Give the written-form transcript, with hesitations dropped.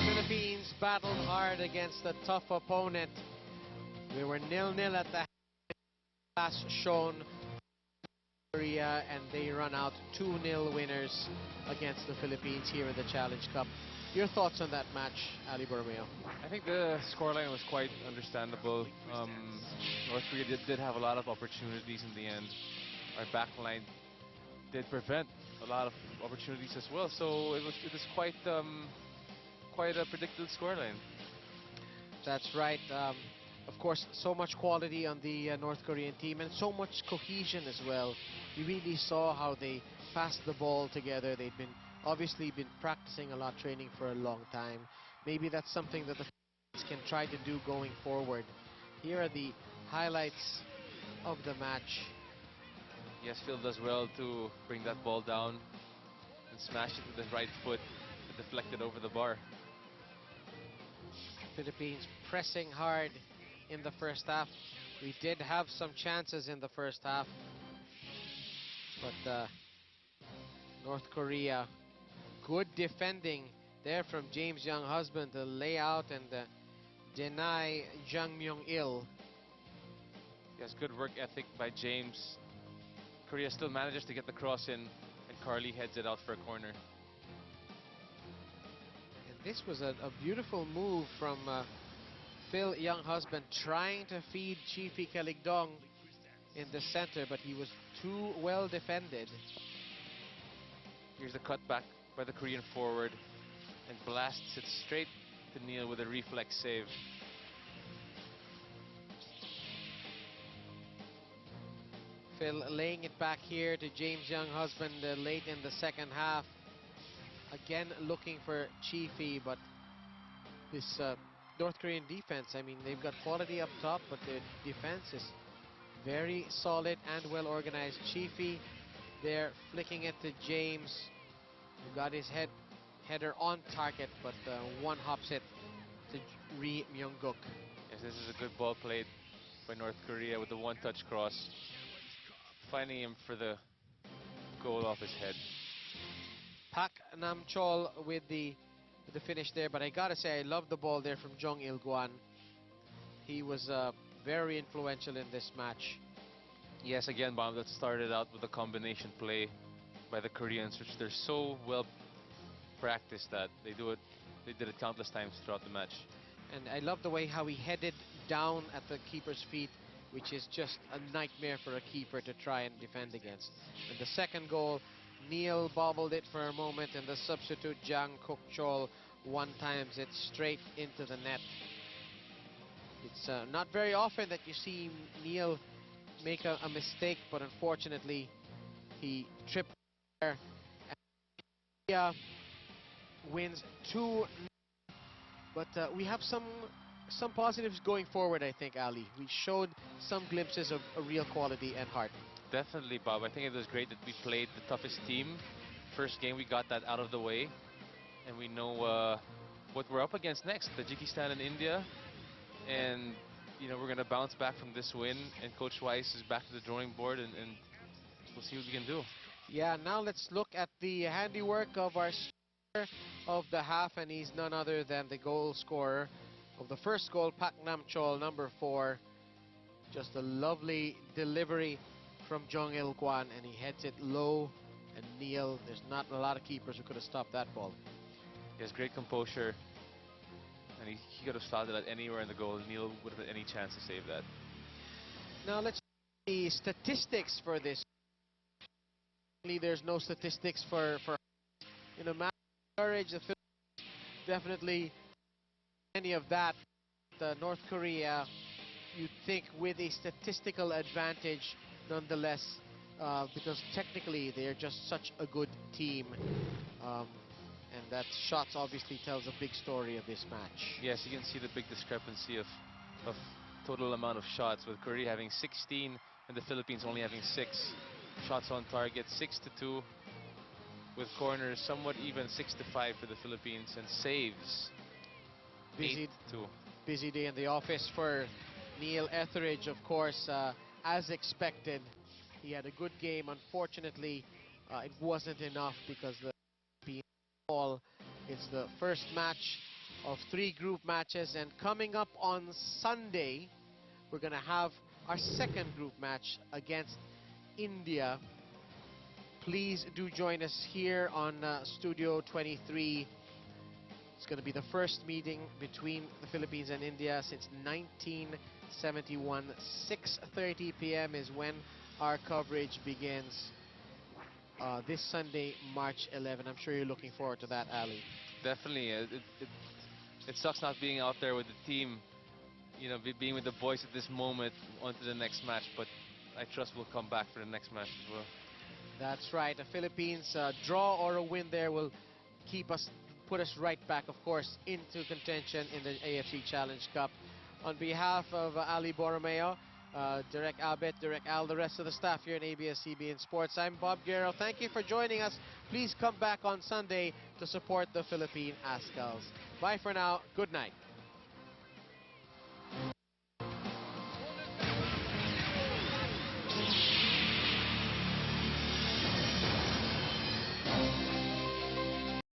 Philippines battled hard against a tough opponent. We were 0-0 at the last shown Korea, and they run out 2-0 winners against the Philippines here in the Challenge Cup. Your thoughts on that match, Ali Borromeo? I think the scoreline was quite understandable. North Korea did have a lot of opportunities in the end. Our backline did prevent a lot of opportunities as well, so it was quite a predictable scoreline. That's right. Of course, so much quality on the North Korean team and so much cohesion as well. You really saw how they passed the ball together. They'd obviously been practicing a lot, training for a long time. Maybe that's something that the Philippines can try to do going forward. Here are the highlights of the match. Yes, Phil does well to bring that ball down and smash it with his right foot and deflect it over the bar. Philippines pressing hard in the first half. We did have some chances in the first half, but North Korea, good defending there from James Young husband to lay out and deny Jang Myung-il. Yes, good work ethic by James. Korea still manages to get the cross in, and Carly heads it out for a corner. And this was a beautiful move from Phil Young husband, trying to feed Chiefy Kaligdong in the center, but he was too well defended. Here's the cutback by the Korean forward, and blasts it straight to Neil with a reflex save. Phil laying it back here to James Young husband late in the second half. Again looking for Chiefy, but this North Korean defense, I mean, they've got quality up top, but their defense is very solid and well organized. Chiefy there flicking it to James, who got his header on target, but one hops it to Ri Myung-guk. Yes, this is a good ball played by North Korea with the one-touch cross, finding him for the goal off his head. Pak Nam-chol with the finish there, but I gotta say I love the ball there from Jong Il-guan. He was very influential in this match. Yes, again, Bomb, that started out with a combination play by the Koreans, which they're so well practiced that they did it countless times throughout the match. And I love the way how he headed down at the keeper's feet, which is just a nightmare for a keeper to try and defend against. And the second goal, Neil bobbled it for a moment, and the substitute Jang Kuk-chol one-times it straight into the net. It's not very often that you see Neil make a mistake, but unfortunately he tripped there. And wins 2-0. But we have some positives going forward, I think, Ali. We showed some glimpses of a real quality and heart. Definitely, Bob. I think it was great that we played the toughest team. First game, we got that out of the way. And we know what we're up against next, Tajikistan and India. And, you know, we're going to bounce back from this win. And Coach Weiss is back to the drawing board, and we'll see what we can do. Yeah, now let's look at the handiwork of our scorer of the half, and he's none other than the goal scorer of the first goal, Pak Nam-chol, number 4. Just a lovely delivery from Jong Il-guan, and he heads it low. And Neil, there's not a lot of keepers who could have stopped that ball. He has great composure, and he could have stopped it at anywhere in the goal. Neil would have had any chance to save that. Now let's see the statistics for this. There's no statistics for you know, match courage. The Philippines definitely any of that. North Korea, you'd think, with a statistical advantage nonetheless, because technically they're just such a good team. And that shots obviously tells a big story of this match. Yes, you can see the big discrepancy of total amount of shots, with Korea having 16 and the Philippines only having 6 shots on target, 6-2, with corners somewhat even, 6-5 for the Philippines, and saves 8-2. Busy day in the office for Neil Etheridge, of course. As expected, he had a good game. Unfortunately, it wasn't enough because the Philippines fall. It's the first match of 3 group matches, and coming up on Sunday, we're going to have our second group match against India. Please do join us here on Studio 23. It's going to be the first meeting between the Philippines and India since 1971. 6:30 p.m. is when our coverage begins this Sunday, March 11. I'm sure you're looking forward to that, Ali. Definitely. It sucks not being out there with the team, you know, being with the boys at this moment on to the next match, but I trust we'll come back for the next match as well. That's right. The Philippines draw or a win there will put us right back, of course, into contention in the AFC Challenge Cup. On behalf of Ali Borromeo, Direk Albert, Direk Al, the rest of the staff here in ABS-CBN Sports, I'm Bob Guerrero. Thank you for joining us. Please come back on Sunday to support the Philippine Ascals. Bye for now. Good night.